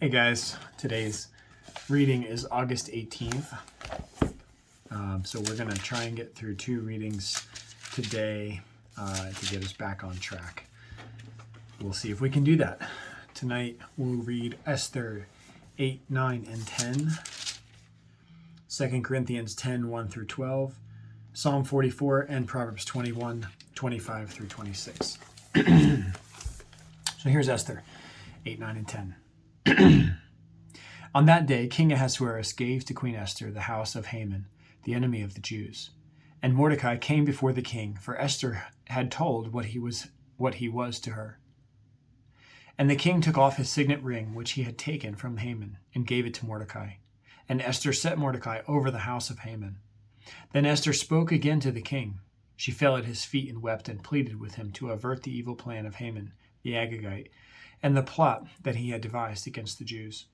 Hey guys, today's reading is August 18th. So we're going to try and get through 2 readings today to get us back on track. We'll see if we can do that. Tonight we'll read Esther 8, 9, and 10, 2 Corinthians 10, 1 through 12, Psalm 44, and Proverbs 21, 25 through 26. So here's Esther 8, 9, and 10. On that day, King Ahasuerus gave to Queen Esther the house of Haman, the enemy of the Jews. And Mordecai came before the king, for Esther had told what he was to her. And the king took off his signet ring, which he had taken from Haman, and gave it to Mordecai. And Esther set Mordecai over the house of Haman. Then Esther spoke again to the king. She fell at his feet and wept and pleaded with him to avert the evil plan of Haman, the Agagite, and the plot that he had devised against the Jews.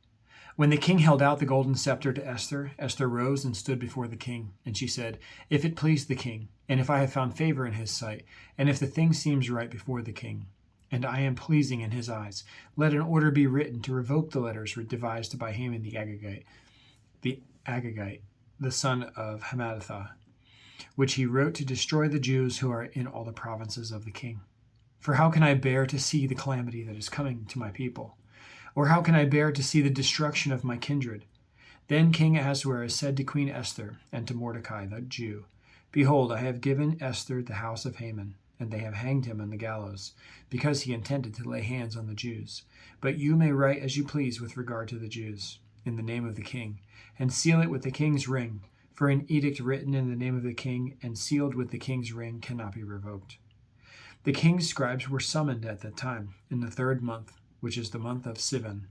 When the king held out the golden scepter to Esther, Esther rose and stood before the king, and she said, "If it please the king, and if I have found favor in his sight, and if the thing seems right before the king, and I am pleasing in his eyes, let an order be written to revoke the letters devised by Haman the Agagite, the son of Hammedatha, which he wrote to destroy the Jews who are in all the provinces of the king. For how can I bear to see the calamity that is coming to my people? Or how can I bear to see the destruction of my kindred?" Then King Ahasuerus said to Queen Esther and to Mordecai the Jew, "Behold, I have given Esther the house of Haman, and they have hanged him on the gallows, because he intended to lay hands on the Jews. But you may write as you please with regard to the Jews, in the name of the king, and seal it with the king's ring, for an edict written in the name of the king and sealed with the king's ring cannot be revoked." The king's scribes were summoned at that time, in the 3rd month, which is the month of Sivan,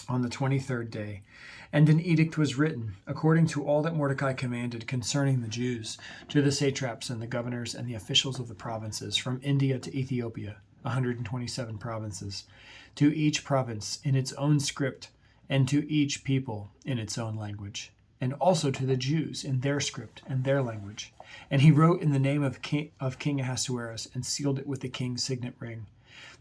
on the 23rd day. And an edict was written, according to all that Mordecai commanded concerning the Jews, to the satraps and the governors and the officials of the provinces, from India to Ethiopia, 127 provinces, to each province in its own script, and to each people in its own language, and also to the Jews in their script and their language. And he wrote in the name of King Ahasuerus, and sealed it with the king's signet ring.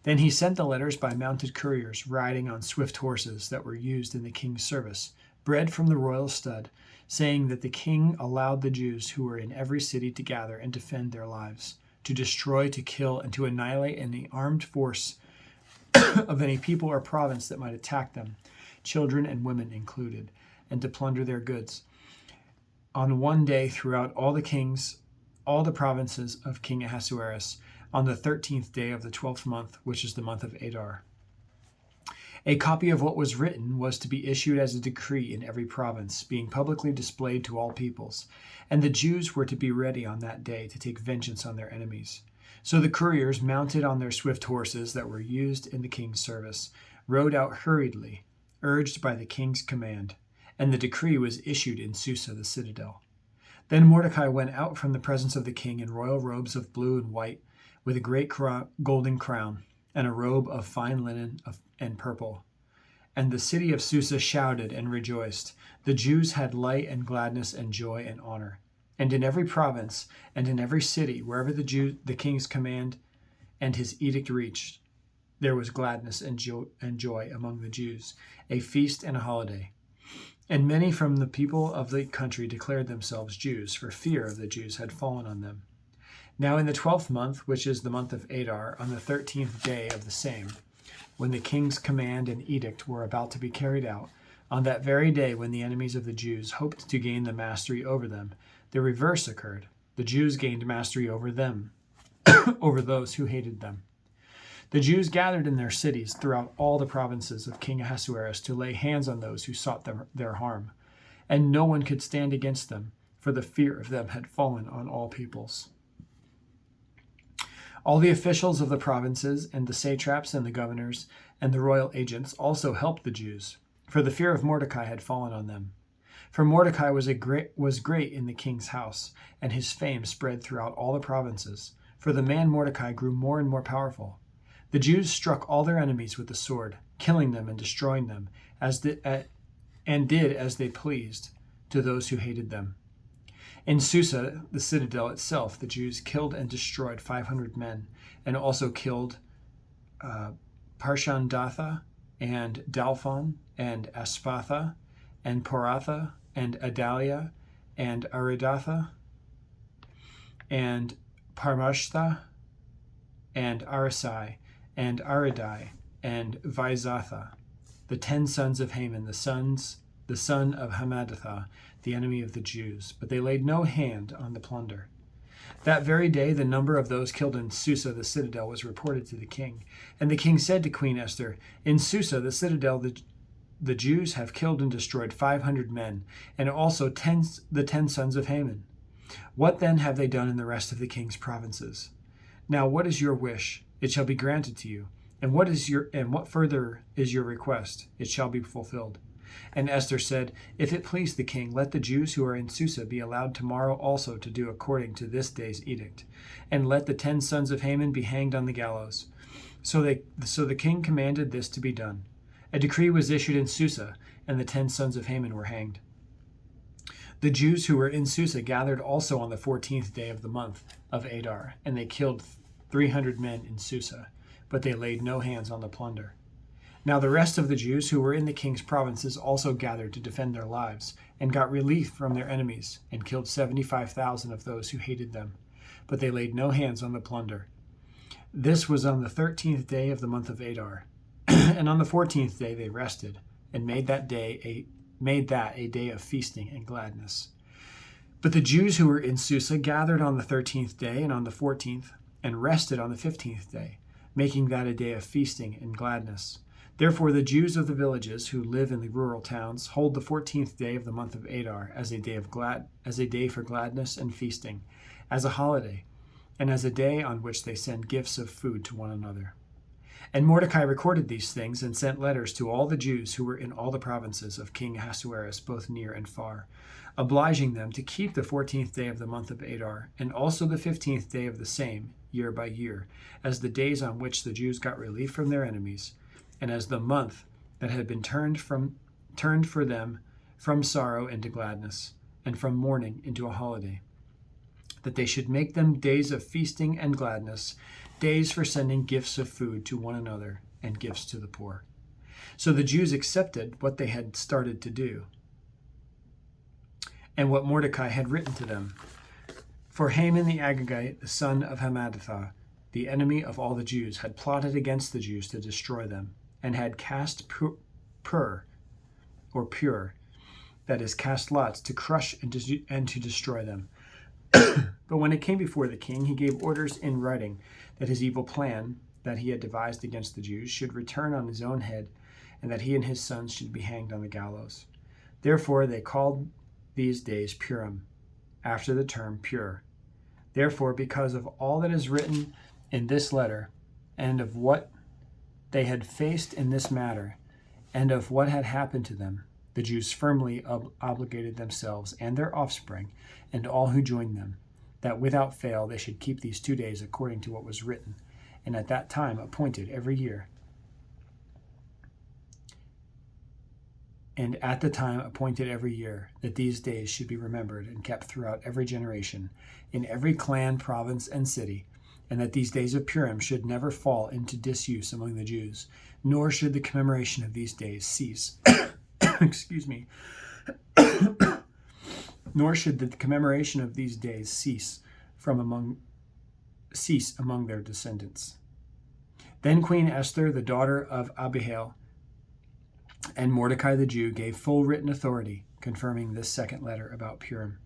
Then he sent the letters by mounted couriers riding on swift horses that were used in the king's service, bred from the royal stud, saying that the king allowed the Jews who were in every city to gather and defend their lives, to destroy, to kill, and to annihilate any armed force of any people or province that might attack them, children and women included, and to plunder their goods. On one day throughout all the provinces of King Ahasuerus, on the 13th day of the 12th month, which is the month of Adar. A copy of what was written was to be issued as a decree in every province, being publicly displayed to all peoples, and the Jews were to be ready on that day to take vengeance on their enemies. So the couriers, mounted on their swift horses that were used in the king's service, rode out hurriedly, urged by the king's command, and the decree was issued in Susa the citadel. Then Mordecai went out from the presence of the king in royal robes of blue and white, with a great golden crown, and a robe of fine linen and purple. And the city of Susa shouted and rejoiced. The Jews had light and gladness and joy and honor. And in every province and in every city, wherever the king's command and his edict reached, there was gladness and joy among the Jews, a feast and a holiday. And many from the people of the country declared themselves Jews, for fear of the Jews had fallen on them. Now in the 12th month, which is the month of Adar, on the 13th day of the same, when the king's command and edict were about to be carried out, on that very day when the enemies of the Jews hoped to gain the mastery over them, the reverse occurred. The Jews gained mastery over them, over those who hated them. The Jews gathered in their cities throughout all the provinces of King Ahasuerus to lay hands on those who sought their harm, and no one could stand against them, for the fear of them had fallen on all peoples. All the officials of the provinces and the satraps and the governors and the royal agents also helped the Jews, for the fear of Mordecai had fallen on them. For Mordecai was great in the king's house, and his fame spread throughout all the provinces, for the man Mordecai grew more and more powerful. The Jews struck all their enemies with the sword, killing them and destroying them, and did as they pleased to those who hated them. In Susa, the citadel itself, the Jews killed and destroyed 500 men, and also killed Parshandatha, and Dalphon, and Aspatha, and Poratha, and Adalia, and Aridatha, and Parmashtha, and Arisai, and Aridai, and Vaizatha, the 10 sons of Haman, the son of Hammedatha, the enemy of the Jews. But they laid no hand on the plunder. That very day, the number of those killed in Susa, the citadel, was reported to the king. And the king said to Queen Esther, "In Susa, the citadel, the Jews have killed and destroyed 500 men, and also the 10 sons of Haman. What then have they done in the rest of the king's provinces? Now what is your wish? It shall be granted to you. And what further is your request? It shall be fulfilled." And Esther said, "If it please the king, let the Jews who are in Susa be allowed tomorrow also to do according to this day's edict, and let the 10 sons of Haman be hanged on the gallows." So the king commanded this to be done. A decree was issued in Susa, and the 10 sons of Haman were hanged. The Jews who were in Susa gathered also on the 14th day of the month of Adar, and they killed 300 men in Susa, but they laid no hands on the plunder. Now the rest of the Jews who were in the king's provinces also gathered to defend their lives, and got relief from their enemies, and killed 75,000 of those who hated them, but they laid no hands on the plunder. This was on the 13th day of the month of Adar, and on the 14th day they rested, and made that a day of feasting and gladness. But the Jews who were in Susa gathered on the 13th day and on the 14th, and rested on the 15th day, making that a day of feasting and gladness. Therefore the Jews of the villages who live in the rural towns hold the 14th day of the month of Adar as a day for gladness and feasting, as a holiday, and as a day on which they send gifts of food to one another. And Mordecai recorded these things and sent letters to all the Jews who were in all the provinces of King Ahasuerus, both near and far, obliging them to keep the 14th day of the month of Adar, and also the 15th day of the same, year by year, as the days on which the Jews got relief from their enemies, and as the month that had been turned for them from sorrow into gladness, and from mourning into a holiday, that they should make them days of feasting and gladness, days for sending gifts of food to one another and gifts to the poor. So the Jews accepted what they had started to do, and what Mordecai had written to them. For Haman the Agagite, the son of Hammedatha, the enemy of all the Jews, had plotted against the Jews to destroy them, and had cast pur, that is, cast lots, to crush and to destroy them. But when it came before the king, he gave orders in writing that his evil plan that he had devised against the Jews should return on his own head, and that he and his sons should be hanged on the gallows. Therefore they called these days Purim, after the term pure. Therefore, because of all that is written in this letter, and of what they had faced in this matter, and of what had happened to them, the Jews firmly obligated themselves and their offspring, and all who joined them, that without fail they should keep these 2 days according to what was written, and at that time appointed every year. And at the time appointed every year, that these days should be remembered and kept throughout every generation, in every clan, province, and city, and that these days of Purim should never fall into disuse among the Jews, nor should the commemoration of these days cease. Excuse me. Nor should the commemoration of these days cease among their descendants. Then Queen Esther, the daughter of Abihail, and Mordecai the Jew gave full written authority, confirming this second letter about Purim.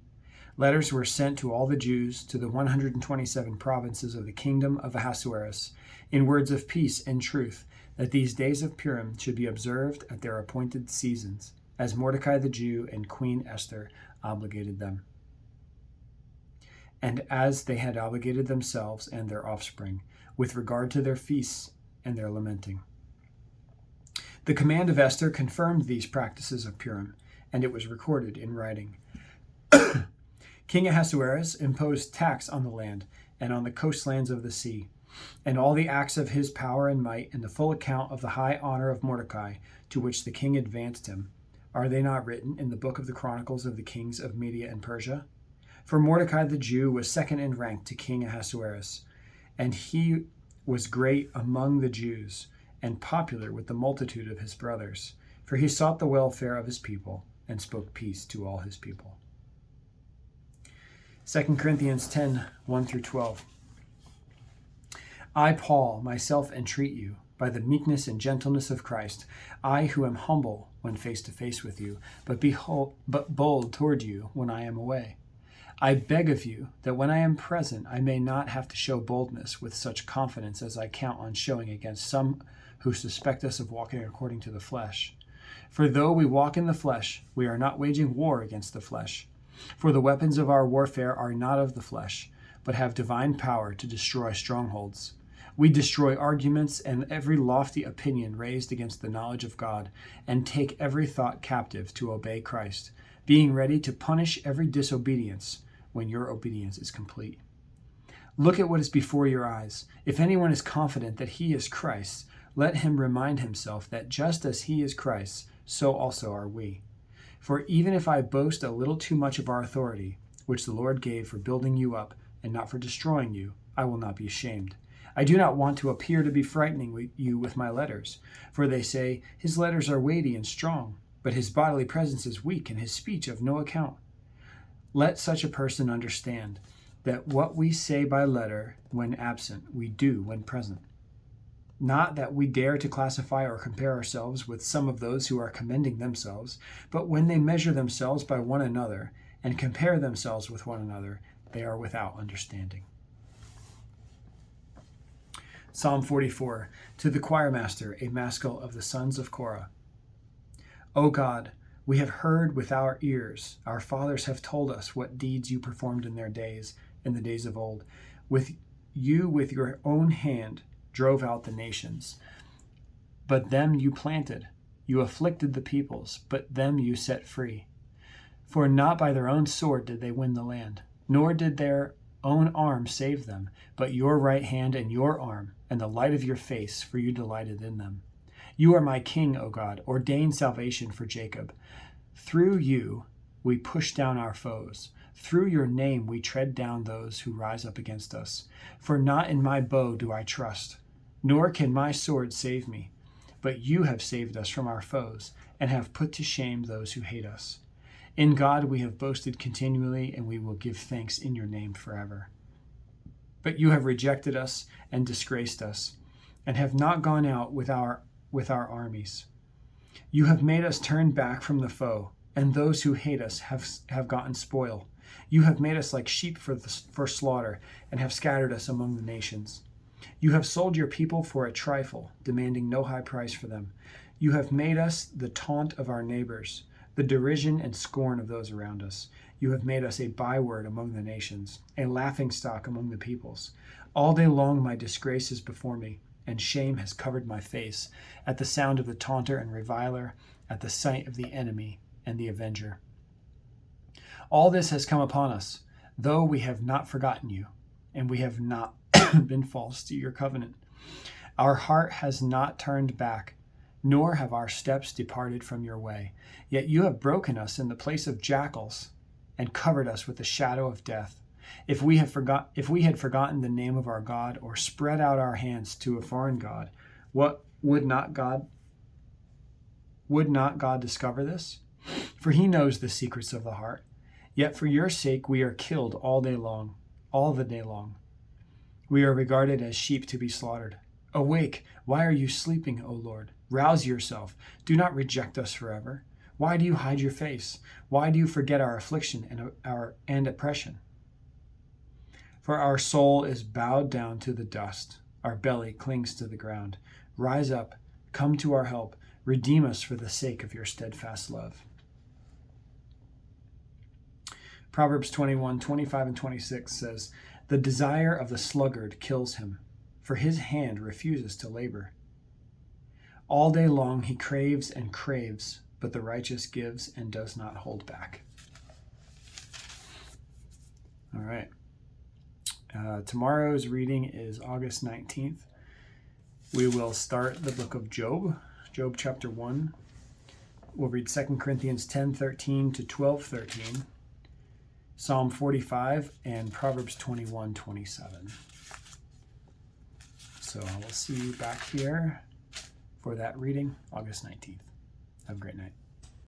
Letters were sent to all the Jews, to the 127 provinces of the kingdom of Ahasuerus, in words of peace and truth, that these days of Purim should be observed at their appointed seasons, as Mordecai the Jew and Queen Esther obligated them, and as they had obligated themselves and their offspring, with regard to their feasts and their lamenting. The command of Esther confirmed these practices of Purim, and it was recorded in writing. King Ahasuerus imposed tax on the land and on the coastlands of the sea, and all the acts of his power and might, and the full account of the high honor of Mordecai, to which the king advanced him. Are they not written in the book of the Chronicles of the kings of Media and Persia? For Mordecai the Jew was second in rank to King Ahasuerus, and he was great among the Jews, and popular with the multitude of his brothers, for he sought the welfare of his people and spoke peace to all his people. 2 Corinthians 10, 1-12. I, Paul, myself entreat you, by the meekness and gentleness of Christ, I who am humble when face to face with you, but bold toward you when I am away. I beg of you that when I am present, I may not have to show boldness with such confidence as I count on showing against some who suspect us of walking according to the flesh. For though we walk in the flesh, we are not waging war against the flesh. For the weapons of our warfare are not of the flesh, but have divine power to destroy strongholds. We destroy arguments and every lofty opinion raised against the knowledge of God, and take every thought captive to obey Christ, being ready to punish every disobedience when your obedience is complete. Look at what is before your eyes. If anyone is confident that he is Christ, let him remind himself that just as he is Christ, so also are we. For even if I boast a little too much of our authority, which the Lord gave for building you up and not for destroying you, I will not be ashamed. I do not want to appear to be frightening you with my letters, for they say, his letters are weighty and strong, but his bodily presence is weak and his speech of no account. Let such a person understand that what we say by letter when absent, we do when present. Not that we dare to classify or compare ourselves with some of those who are commending themselves, but when they measure themselves by one another and compare themselves with one another, they are without understanding. Psalm 44, to the choirmaster, a maskil of the sons of Korah. O God, we have heard with our ears, our fathers have told us what deeds you performed in their days, in the days of old. With your own hand, drove out the nations. But them you planted. You afflicted the peoples, but them you set free. For not by their own sword did they win the land, nor did their own arm save them, but your right hand and your arm, and the light of your face, for you delighted in them. You are my king, O God, ordain salvation for Jacob. Through you we push down our foes. Through your name we tread down those who rise up against us. For not in my bow do I trust, nor can my sword save me. But you have saved us from our foes, and have put to shame those who hate us. In God we have boasted continually, and we will give thanks in your name forever. But you have rejected us and disgraced us, and have not gone out with our armies. You have made us turn back from the foe, and those who hate us have gotten spoil. You have made us like sheep for slaughter, and have scattered us among the nations. You have sold your people for a trifle, demanding no high price for them. You have made us the taunt of our neighbors, the derision and scorn of those around us. You have made us a byword among the nations, a laughingstock among the peoples. All day long my disgrace is before me, and shame has covered my face, at the sound of the taunter and reviler, at the sight of the enemy and the avenger. All this has come upon us, though we have not forgotten you, and we have not been false to your covenant. Our heart has not turned back, nor have our steps departed from your way. Yet you have broken us in the place of jackals, and covered us with the shadow of death. If we had forgotten the name of our God, or spread out our hands to a foreign god, what would not God discover this? For he knows the secrets of the heart. Yet for your sake we are killed all the day long. We are regarded as sheep to be slaughtered. Awake, why are you sleeping, O Lord? Rouse yourself. Do not reject us forever. Why do you hide your face? Why do you forget our affliction and oppression? For our soul is bowed down to the dust. Our belly clings to the ground. Rise up, come to our help. Redeem us for the sake of your steadfast love. Proverbs 21, 25 and 26 says, the desire of the sluggard kills him, for his hand refuses to labor. All day long he craves and craves, but the righteous gives and does not hold back. All right. Tomorrow's reading is August 19th. We will start the book of Job, Job chapter 1. We'll read 2 Corinthians 10:13 to 12:13, Psalm 45, and Proverbs 21:27. So I will see you back here for that reading, August 19th. Have a great night.